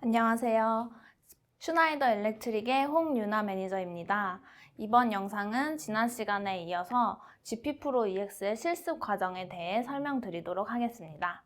안녕하세요. 슈나이더 일렉트릭의 홍유나 매니저입니다. 이번 영상은 지난 시간에 이어서 GP 프로 EX의 실습 과정에 대해 설명드리도록 하겠습니다.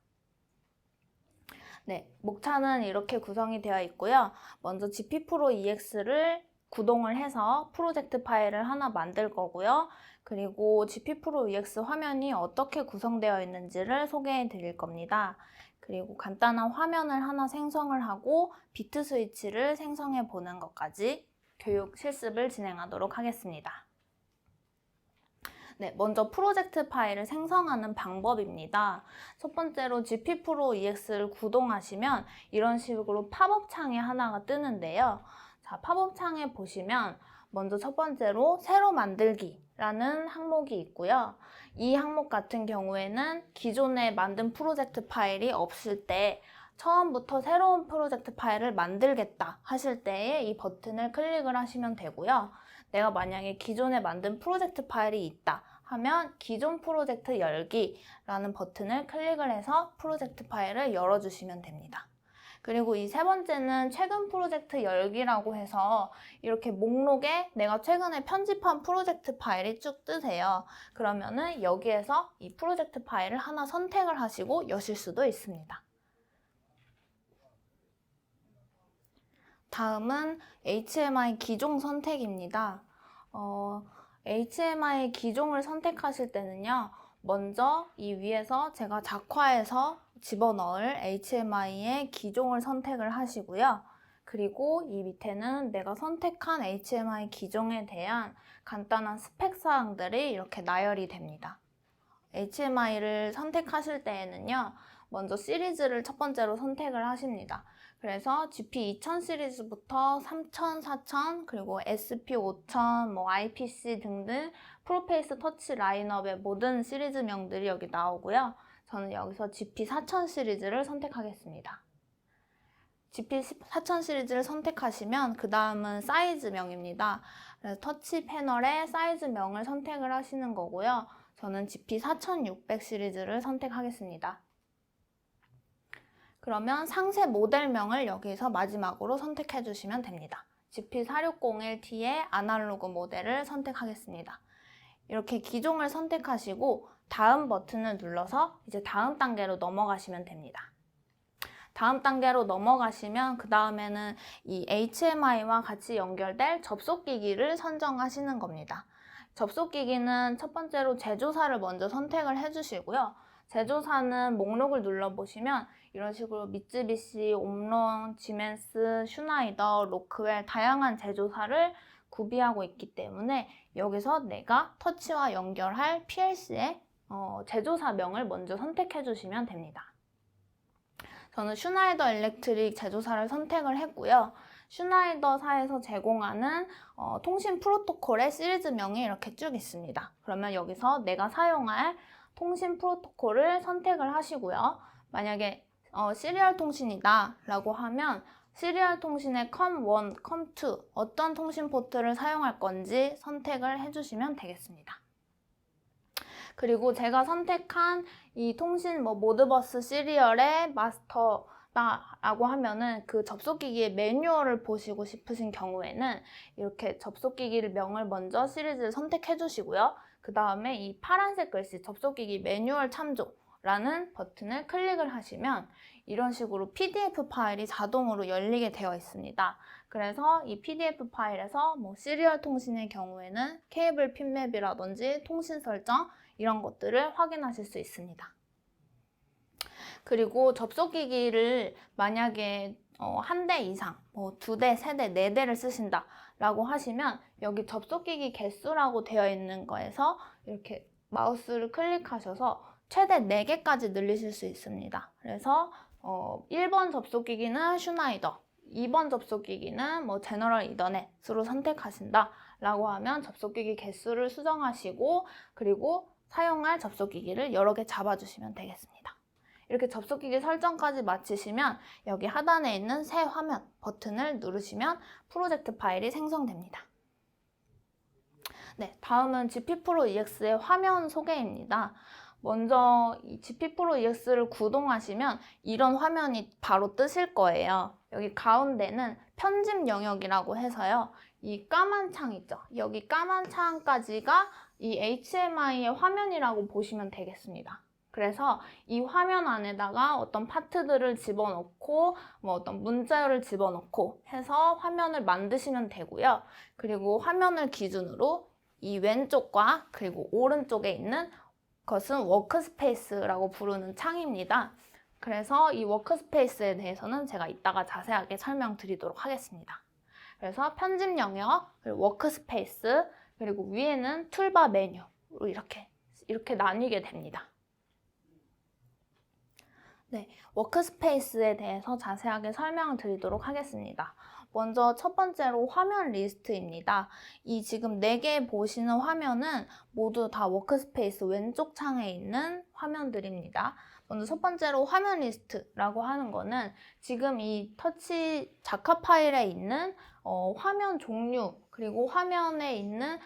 네, 목차는 이렇게 구성이 되어 있고요. 먼저 GP 프로 EX를 구동을 해서 프로젝트 파일을 하나 만들 거고요. 그리고 GP 프로 EX 화면이 어떻게 구성되어 있는지를 소개해 드릴 겁니다. 그리고 간단한 화면을 하나 생성을 하고 비트 스위치를 생성해 보는 것까지 교육 실습을 진행하도록 하겠습니다. 네, 먼저 프로젝트 파일을 생성하는 방법입니다. 첫 번째로 GP 프로 EX를 구동하시면 이런 식으로 팝업 창이 하나가 뜨는데요. 자, 팝업 창에 보시면 먼저 첫 번째로 새로 만들기라는 항목이 있고요. 이 항목 같은 경우에는 기존에 만든 프로젝트 파일이 없을 때 처음부터 새로운 프로젝트 파일을 만들겠다 하실 때에 이 버튼을 클릭을 하시면 되고요. 내가 만약에 기존에 만든 프로젝트 파일이 있다 하면 기존 프로젝트 열기라는 버튼을 클릭을 해서 프로젝트 파일을 열어주시면 됩니다. 그리고 이 세 번째는 최근 프로젝트 열기라고 해서 이렇게 목록에 내가 최근에 편집한 프로젝트 파일이 쭉 뜨세요. 그러면은 여기에서 이 프로젝트 파일을 하나 선택을 하시고 여실 수도 있습니다. 다음은 HMI 기종 선택입니다. HMI 기종을 선택하실 때는요. 먼저 이 위에서 제가 작화해서 집어넣을 HMI의 기종을 선택을 하시고요. 그리고 이 밑에는 내가 선택한 HMI 기종에 대한 간단한 스펙 사항들이 이렇게 나열이 됩니다. HMI를 선택하실 때에는요. 먼저 시리즈를 첫 번째로 선택을 하십니다. 그래서 GP2000 시리즈부터 3000, 4000, 그리고 SP5000, IPC 등등 프로페이스 터치 라인업의 모든 시리즈명들이 여기 나오고요. 저는 여기서 GP4000 시리즈를 선택하겠습니다. GP4000 시리즈를 선택하시면 그 다음은 사이즈명입니다. 그래서 터치 패널의 사이즈명을 선택을 하시는 거고요. 저는 GP4600 시리즈를 선택하겠습니다. 그러면 상세 모델명을 여기서 마지막으로 선택해 주시면 됩니다. GP4601T의 아날로그 모델을 선택하겠습니다. 이렇게 기종을 선택하시고 다음 버튼을 눌러서 이제 다음 단계로 넘어가시면 됩니다. 다음 단계로 넘어가시면 그 다음에는 이 HMI와 같이 연결될 접속기기를 선정하시는 겁니다. 접속기기는 첫 번째로 제조사를 먼저 선택을 해주시고요. 제조사는 목록을 눌러보시면 이런 식으로 미쯔비시, 옴론, 지멘스, 슈나이더, 로크웰 다양한 제조사를 구비하고 있기 때문에 여기서 내가 터치와 연결할 PLC의 제조사명을 먼저 선택해 주시면 됩니다. 저는 슈나이더 일렉트릭 제조사를 선택을 했고요. 슈나이더사에서 제공하는 통신 프로토콜의 시리즈명이 이렇게 쭉 있습니다. 그러면 여기서 내가 사용할 통신 프로토콜을 선택을 하시고요. 만약에 시리얼 통신이다 라고 하면 시리얼 통신의 COM1, COM2 어떤 통신 포트를 사용할 건지 선택을 해주시면 되겠습니다. 그리고 제가 선택한 이 통신 모드버스 시리얼의 마스터다라고 하면은 그 접속기기의 매뉴얼을 보시고 싶으신 경우에는 이렇게 접속기기를 명을 먼저 시리즈를 선택해 주시고요. 그 다음에 이 파란색 글씨 접속기기 매뉴얼 참조라는 버튼을 클릭을 하시면 이런 식으로 PDF 파일이 자동으로 열리게 되어 있습니다. 그래서 이 PDF 파일에서 시리얼 통신의 경우에는 케이블 핀맵이라든지 통신 설정 이런 것들을 확인하실 수 있습니다. 그리고 접속기기를 만약에 한 대 이상, 2대, 3대, 4대를 쓰신다 라고 하시면 여기 접속기기 개수라고 되어 있는 거에서 이렇게 마우스를 클릭하셔서 최대 4개까지 늘리실 수 있습니다. 그래서 1번 접속기기는 슈나이더, 2번 접속기기는 제너럴 이더넷으로 선택하신다 라고 하면 접속기기 개수를 수정하시고 그리고 사용할 접속기기를 여러 개 잡아주시면 되겠습니다. 이렇게 접속기기 설정까지 마치시면 여기 하단에 있는 새 화면 버튼을 누르시면 프로젝트 파일이 생성됩니다. 네, 다음은 GP 프로 EX의 화면 소개입니다. 먼저 이 GP 프로 EX를 구동하시면 이런 화면이 바로 뜨실 거예요. 여기 가운데는 편집 영역이라고 해서요. 이 까만 창 있죠? 여기 까만 창까지가 이 HMI의 화면이라고 보시면 되겠습니다. 그래서 이 화면 안에다가 어떤 파트들을 집어넣고 뭐 어떤 문자열을 집어넣고 해서 화면을 만드시면 되고요. 그리고 화면을 기준으로 이 왼쪽과 그리고 오른쪽에 있는 것은 워크스페이스라고 부르는 창입니다. 그래서 이 워크스페이스에 대해서는 제가 이따가 자세하게 설명드리도록 하겠습니다. 그래서 편집 영역, 그리고 워크스페이스, 그리고 위에는 툴바 메뉴로 이렇게 나뉘게 됩니다. 네, 워크스페이스에 대해서 자세하게 설명을 드리도록 하겠습니다. 먼저 첫 번째로 화면 리스트입니다. 이 지금 4개 보시는 화면은 모두 다 워크스페이스 왼쪽 창에 있는 화면들입니다. 먼저 첫 번째로 화면 리스트라고 하는 거는 지금 이 터치 자카 파일에 있는 화면 종류 그리고 화면에 있는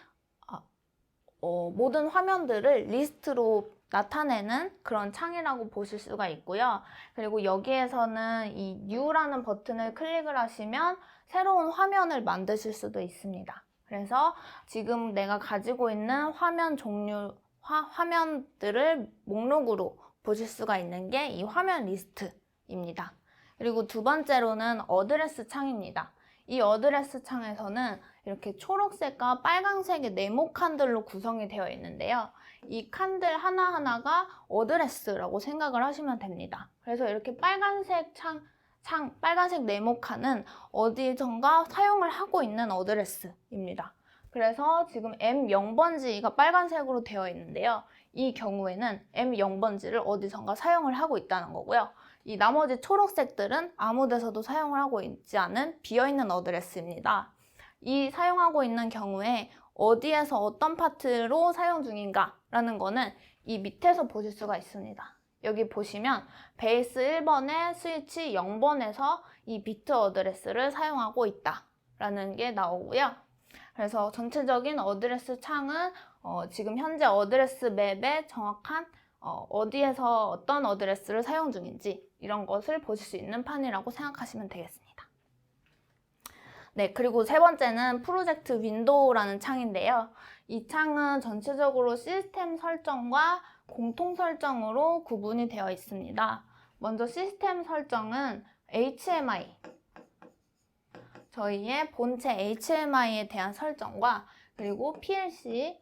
모든 화면들을 리스트로 나타내는 그런 창이라고 보실 수가 있고요. 그리고 여기에서는 이 New라는 버튼을 클릭을 하시면 새로운 화면을 만드실 수도 있습니다. 그래서 지금 내가 가지고 있는 화면 종류, 화면들을 목록으로 보실 수가 있는 게 이 화면 리스트입니다. 그리고 두 번째로는 어드레스 창입니다. 이 어드레스 창에서는 이렇게 초록색과 빨간색의 네모 칸들로 구성이 되어 있는데요. 이 칸들 하나하나가 어드레스라고 생각을 하시면 됩니다. 그래서 이렇게 빨간색 빨간색 네모 칸은 어디선가 사용을 하고 있는 어드레스입니다. 그래서 지금 M0번지가 빨간색으로 되어 있는데요. 이 경우에는 M0번지를 어디선가 사용을 하고 있다는 거고요. 이 나머지 초록색들은 아무 데서도 사용을 하고 있지 않은 비어있는 어드레스입니다. 이 사용하고 있는 경우에 어디에서 어떤 파트로 사용 중인가 라는 거는 이 밑에서 보실 수가 있습니다. 여기 보시면 베이스 1번에 스위치 0번에서 이 비트 어드레스를 사용하고 있다 라는 게 나오고요. 그래서 전체적인 어드레스 창은 지금 현재 어드레스 맵에 정확한 어디에서 어떤 어드레스를 사용 중인지 이런 것을 보실 수 있는 판이라고 생각하시면 되겠습니다. 네, 그리고 세 번째는 프로젝트 윈도우라는 창인데요. 이 창은 전체적으로 시스템 설정과 공통 설정으로 구분이 되어 있습니다. 먼저 시스템 설정은 HMI, 저희의 본체 HMI에 대한 설정과 그리고 PLC,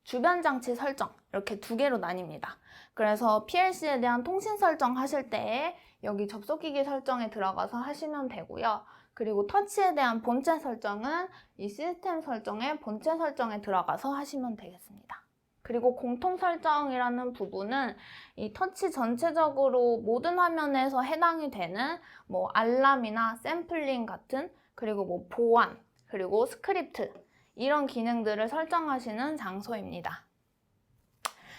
주변 장치 설정 이렇게 두 개로 나뉩니다. 그래서 PLC에 대한 통신 설정 하실 때 여기 접속기기 설정에 들어가서 하시면 되고요. 그리고 터치에 대한 본체 설정은 이 시스템 설정의 본체 설정에 들어가서 하시면 되겠습니다. 그리고 공통 설정이라는 부분은 이 터치 전체적으로 모든 화면에서 해당이 되는 뭐 알람이나 샘플링 같은 그리고 뭐 보안 그리고 스크립트 이런 기능들을 설정하시는 장소입니다.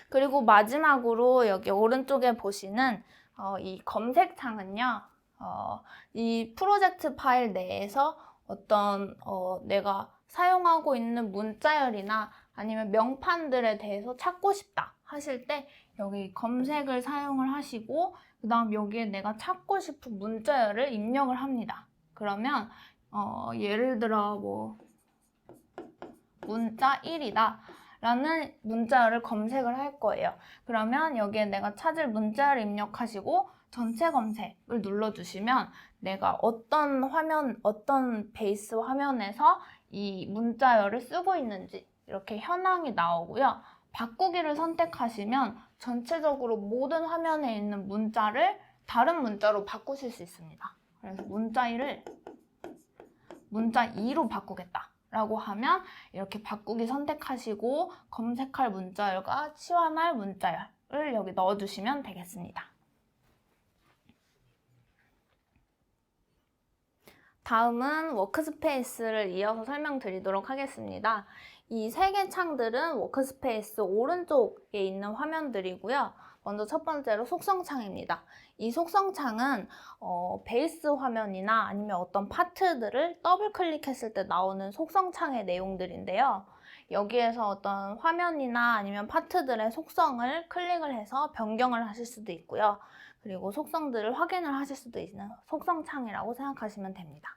그리고 마지막으로 여기 오른쪽에 보시는 이 검색창은요. 이 프로젝트 파일 내에서 어떤 내가 사용하고 있는 문자열이나 아니면 명판들에 대해서 찾고 싶다 하실 때 여기 검색을 사용을 하시고 그 다음 여기에 내가 찾고 싶은 문자열을 입력을 합니다. 그러면 예를 들어 뭐 문자 1이다 라는 문자열을 검색을 할 거예요. 그러면 여기에 내가 찾을 문자열을 입력하시고 전체 검색을 눌러주시면 내가 어떤 화면, 어떤 베이스 화면에서 이 문자열을 쓰고 있는지 이렇게 현황이 나오고요. 바꾸기를 선택하시면 전체적으로 모든 화면에 있는 문자를 다른 문자로 바꾸실 수 있습니다. 그래서 문자 1을 문자 2로 바꾸겠다 라고 하면 이렇게 바꾸기 선택하시고 검색할 문자열과 치환할 문자열을 여기 넣어주시면 되겠습니다. 다음은 워크스페이스를 이어서 설명드리도록 하겠습니다. 이 세 개 창들은 워크스페이스 오른쪽에 있는 화면들이고요. 먼저 첫 번째로 속성창입니다. 이 속성창은 베이스 화면이나 아니면 어떤 파트들을 더블 클릭했을 때 나오는 속성창의 내용들인데요. 여기에서 어떤 화면이나 아니면 파트들의 속성을 클릭을 해서 변경을 하실 수도 있고요. 그리고 속성들을 확인을 하실 수도 있는 속성 창이라고 생각하시면 됩니다.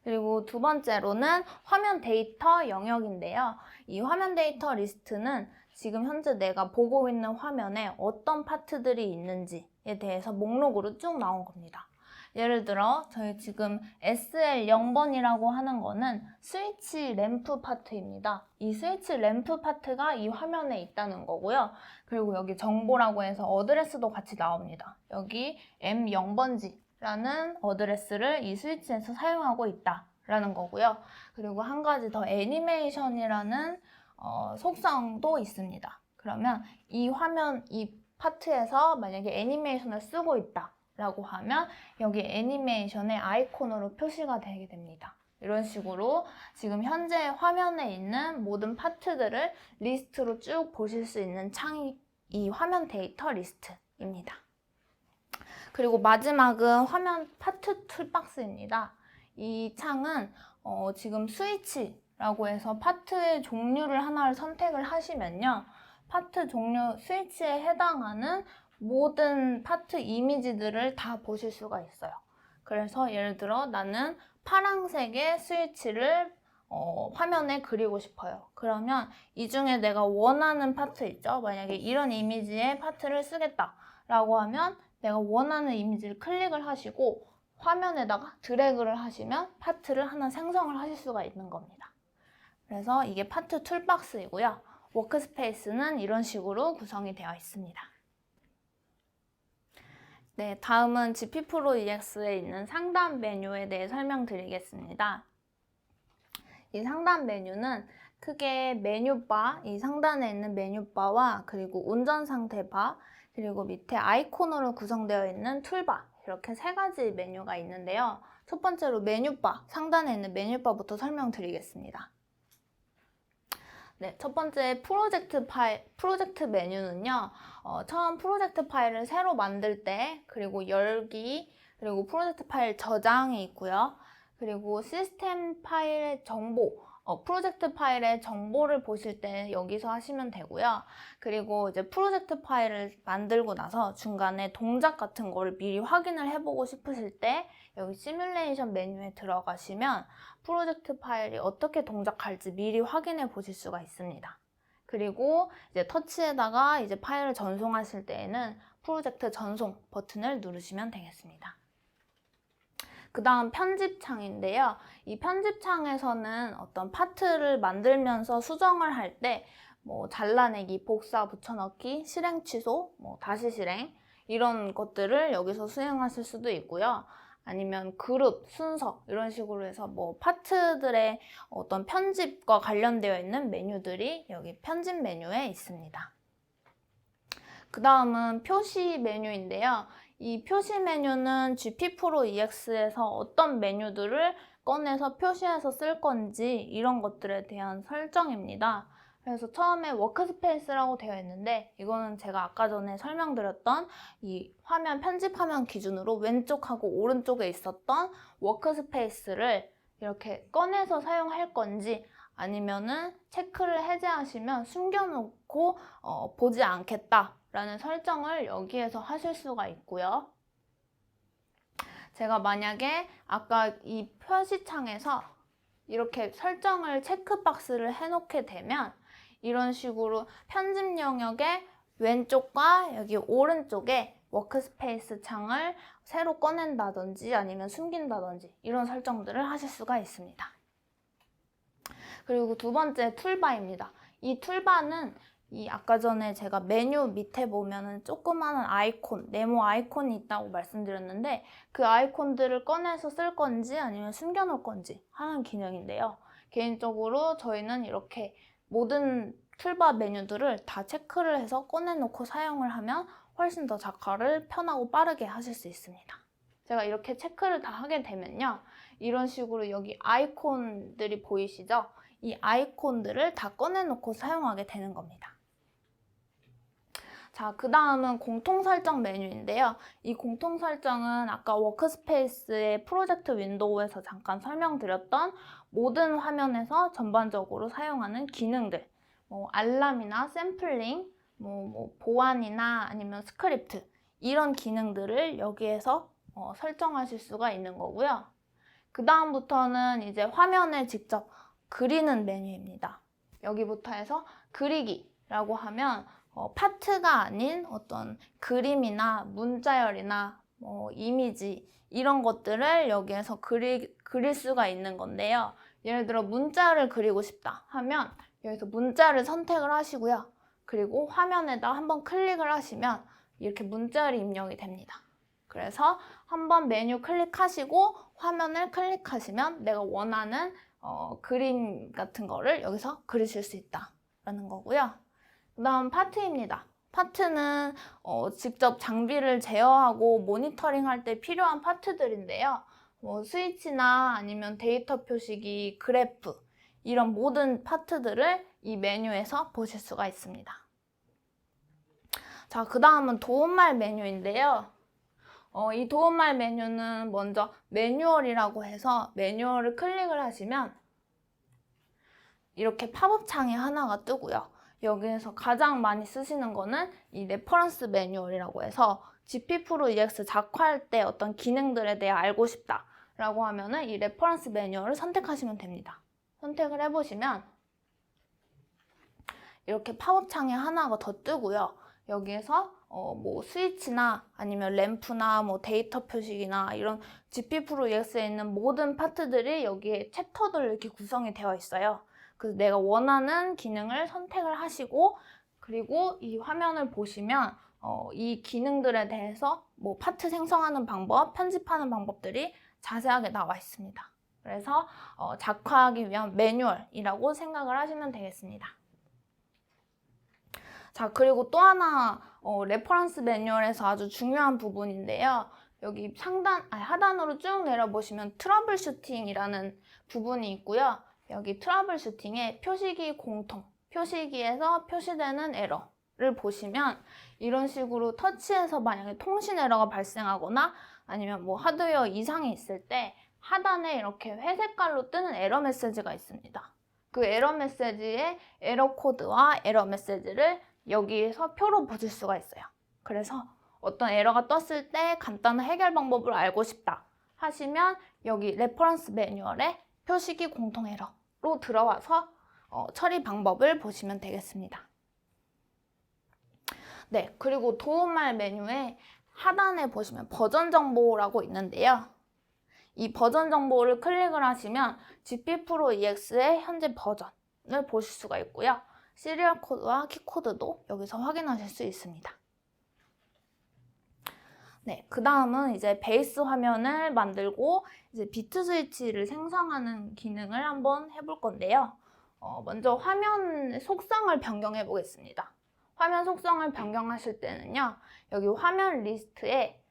그리고 두 번째로는 화면 데이터 영역인데요. 이 화면 데이터 리스트는 지금 현재 내가 보고 있는 화면에 어떤 파트들이 있는지에 대해서 목록으로 쭉 나온 겁니다. 예를 들어 저희 지금 SL0번이라고 하는 거는 스위치 램프 파트입니다. 이 스위치 램프 파트가 이 화면에 있다는 거고요. 그리고 여기 정보라고 해서 어드레스도 같이 나옵니다. 여기 M0번지라는 어드레스를 이 스위치에서 사용하고 있다라는 거고요. 그리고 한 가지 더 애니메이션이라는 속성도 있습니다. 그러면 이 화면, 이 파트에서 만약에 애니메이션을 쓰고 있다 라고 하면 여기 애니메이션의 아이콘으로 표시가 되게 됩니다. 이런 식으로 지금 현재 화면에 있는 모든 파트들을 리스트로 쭉 보실 수 있는 창이 이 화면 데이터 리스트입니다. 그리고 마지막은 화면 파트 툴박스입니다. 이 창은 지금 스위치라고 해서 파트의 종류를 하나를 선택을 하시면요. 파트 종류 스위치에 해당하는 모든 파트 이미지들을 다 보실 수가 있어요. 그래서 예를 들어 나는 파란색의 스위치를 화면에 그리고 싶어요. 그러면 이 중에 내가 원하는 파트 있죠? 만약에 이런 이미지의 파트를 쓰겠다라고 하면 내가 원하는 이미지를 클릭을 하시고 화면에다가 드래그를 하시면 파트를 하나 생성을 하실 수가 있는 겁니다. 그래서 이게 파트 툴박스이고요. 워크스페이스는 이런 식으로 구성이 되어 있습니다. 네, 다음은 GP 프로 EX에 있는 상단 메뉴에 대해 설명드리겠습니다. 이 상단 메뉴는 크게 메뉴바, 이 상단에 있는 메뉴바와 그리고 운전 상태 바, 그리고 밑에 아이콘으로 구성되어 있는 툴바, 이렇게 세 가지 메뉴가 있는데요. 첫 번째로 메뉴바, 상단에 있는 메뉴바부터 설명드리겠습니다. 네, 첫 번째 프로젝트 메뉴는요. 처음 프로젝트 파일을 새로 만들 때, 그리고 열기, 그리고 프로젝트 파일 저장이 있고요. 그리고 시스템 파일의 정보, 프로젝트 파일의 정보를 보실 때 여기서 하시면 되고요. 그리고 이제 프로젝트 파일을 만들고 나서 중간에 동작 같은 거를 미리 확인을 해보고 싶으실 때 여기 시뮬레이션 메뉴에 들어가시면 프로젝트 파일이 어떻게 동작할지 미리 확인해 보실 수가 있습니다. 그리고 이제 터치에다가 이제 파일을 전송하실 때에는 프로젝트 전송 버튼을 누르시면 되겠습니다. 그 다음 편집창인데요. 이 편집창에서는 어떤 파트를 만들면서 수정을 할 때 뭐 잘라내기, 복사, 붙여넣기, 실행 취소, 뭐 다시 실행 이런 것들을 여기서 수행하실 수도 있고요. 아니면 그룹, 순서 이런 식으로 해서 뭐 파트들의 어떤 편집과 관련되어 있는 메뉴들이 여기 편집 메뉴에 있습니다. 그 다음은 표시 메뉴인데요. 이 표시 메뉴는 GP 프로 EX에서 어떤 메뉴들을 꺼내서 표시해서 쓸 건지 이런 것들에 대한 설정입니다. 그래서 처음에 워크스페이스라고 되어 있는데 이거는 제가 아까 전에 설명드렸던 이 화면 편집 화면 기준으로 왼쪽하고 오른쪽에 있었던 워크스페이스를 이렇게 꺼내서 사용할 건지 아니면은 체크를 해제하시면 숨겨놓고 보지 않겠다라는 설정을 여기에서 하실 수가 있고요. 제가 만약에 아까 이 표시창에서 이렇게 설정을 체크박스를 해놓게 되면 이런 식으로 편집 영역의 왼쪽과 여기 오른쪽에 워크스페이스 창을 새로 꺼낸다든지 아니면 숨긴다든지 이런 설정들을 하실 수가 있습니다. 그리고 두 번째 툴바입니다. 이 툴바는 이 아까 전에 제가 메뉴 밑에 보면은 조그마한 아이콘, 네모 아이콘이 있다고 말씀드렸는데 그 아이콘들을 꺼내서 쓸 건지 아니면 숨겨놓을 건지 하는 기능인데요. 개인적으로 저희는 이렇게 모든 툴바 메뉴들을 다 체크를 해서 꺼내놓고 사용을 하면 훨씬 더 작화를 편하고 빠르게 하실 수 있습니다. 제가 이렇게 체크를 다 하게 되면요. 이런 식으로 여기 아이콘들이 보이시죠? 이 아이콘들을 다 꺼내놓고 사용하게 되는 겁니다. 자, 그 다음은 공통 설정 메뉴인데요. 이 공통 설정은 아까 워크스페이스의 프로젝트 윈도우에서 잠깐 설명드렸던 모든 화면에서 전반적으로 사용하는 기능들, 알람이나 샘플링, 보안이나 아니면 스크립트, 이런 기능들을 여기에서 설정하실 수가 있는 거고요. 그 다음부터는 이제 화면에 직접 그리는 메뉴입니다. 여기부터 해서 그리기라고 하면 파트가 아닌 어떤 그림이나 문자열이나 이미지 이런 것들을 여기에서 그릴 수가 있는 건데요. 예를 들어 문자를 그리고 싶다 하면 여기서 문자를 선택을 하시고요. 그리고 화면에다 한번 클릭을 하시면 이렇게 문자열이 입력이 됩니다. 그래서 한번 메뉴 클릭하시고 화면을 클릭하시면 내가 원하는 그림 같은 거를 여기서 그리실 수 있다라는 거고요. 그 다음 파트입니다. 파트는 직접 장비를 제어하고 모니터링 할 때 필요한 파트들인데요. 스위치나 아니면 데이터 표시기, 그래프 이런 모든 파트들을 이 메뉴에서 보실 수가 있습니다. 자, 그 다음은 도움말 메뉴인데요. 이 도움말 메뉴는 먼저 매뉴얼이라고 해서 매뉴얼을 클릭을 하시면 이렇게 팝업 창이 하나가 뜨고요. 여기에서 가장 많이 쓰시는 거는 이 레퍼런스 매뉴얼이라고 해서 GP 프로 EX 작화할 때 어떤 기능들에 대해 알고 싶다 라고 하면은 이 레퍼런스 매뉴얼을 선택하시면 됩니다. 선택을 해보시면 이렇게 팝업 창이 하나가 더 뜨고요. 여기에서 스위치나 아니면 램프나 데이터 표식이나 이런 GP 프로 EX에 있는 모든 파트들이 여기에 챕터들로 이렇게 구성이 되어 있어요. 그래서 내가 원하는 기능을 선택을 하시고 그리고 이 화면을 보시면 이 기능들에 대해서 파트 생성하는 방법, 편집하는 방법들이 자세하게 나와 있습니다. 그래서 작화하기 위한 매뉴얼이라고 생각을 하시면 되겠습니다. 자, 그리고 또 하나 레퍼런스 매뉴얼에서 아주 중요한 부분인데요. 여기 하단으로 쭉 내려보시면 트러블 슈팅이라는 부분이 있고요. 여기 트러블 슈팅에 표시기 공통, 표시기에서 표시되는 에러를 보시면 이런 식으로 터치해서 만약에 통신 에러가 발생하거나 아니면 하드웨어 이상이 있을 때 하단에 이렇게 회색깔로 뜨는 에러 메시지가 있습니다. 그 에러 메시지의 에러 코드와 에러 메시지를 여기에서 표로 보실 수가 있어요. 그래서 어떤 에러가 떴을 때 간단한 해결 방법을 알고 싶다 하시면 여기 레퍼런스 매뉴얼에 표시기 공통 에러로 들어와서 처리 방법을 보시면 되겠습니다. 네, 그리고 도움말 메뉴에 하단에 보시면 버전 정보라고 있는데요. 이 버전 정보를 클릭을 하시면 GP 프로 EX의 현재 버전을 보실 수가 있고요. 시리얼 코드와 키 코드도 여기서 확인하실 수 있습니다. 네, 그 다음은 이제 베이스 화면을 만들고 이제 비트 스위치를 생성하는 기능을 한번 해볼 건데요. 먼저 화면 속성을 변경해 보겠습니다. 화면 속성을 변경하실 때는요, 여기 화면 리스트에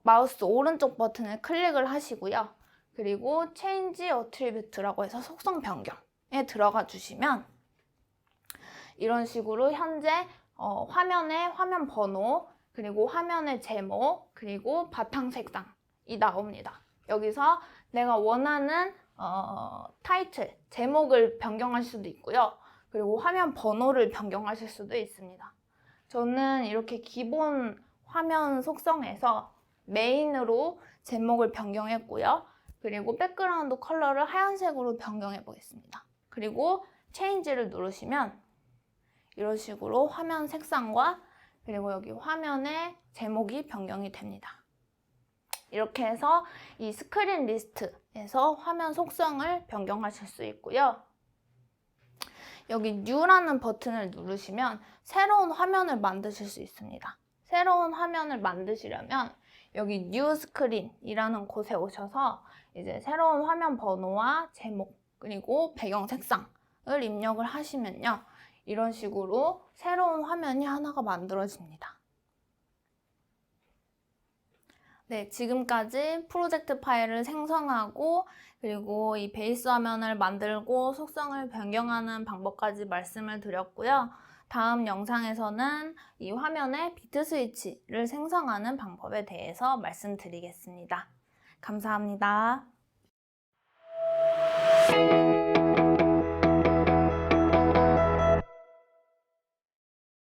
마우스 오른쪽 버튼을 클릭을 하시고요. 그리고 Change Attribute라고 해서 속성 변경에 들어가 주시면 이런 식으로 현재 화면의 화면 번호, 그리고 화면의 제목, 그리고 바탕 색상이 나옵니다. 여기서 내가 원하는 타이틀, 제목을 변경할 수도 있고요. 그리고 화면 번호를 변경하실 수도 있습니다. 저는 이렇게 기본 화면 속성에서 메인으로 제목을 변경했고요. 그리고 백그라운드 컬러를 하얀색으로 변경해 보겠습니다. 그리고 체인지를 누르시면 이런 식으로 화면 색상과 그리고 여기 화면의 제목이 변경이 됩니다. 이렇게 해서 이 스크린 리스트에서 화면 속성을 변경하실 수 있고요. 여기 New라는 버튼을 누르시면 새로운 화면을 만드실 수 있습니다. 새로운 화면을 만드시려면 여기 New Screen이라는 곳에 오셔서 이제 새로운 화면 번호와 제목 그리고 배경 색상을 입력을 하시면요. 이런 식으로 새로운 화면이 하나가 만들어집니다. 네, 지금까지 프로젝트 파일을 생성하고 그리고 이 베이스 화면을 만들고 속성을 변경하는 방법까지 말씀을 드렸고요. 다음 영상에서는 이 화면에 비트 스위치를 생성하는 방법에 대해서 말씀드리겠습니다. 감사합니다.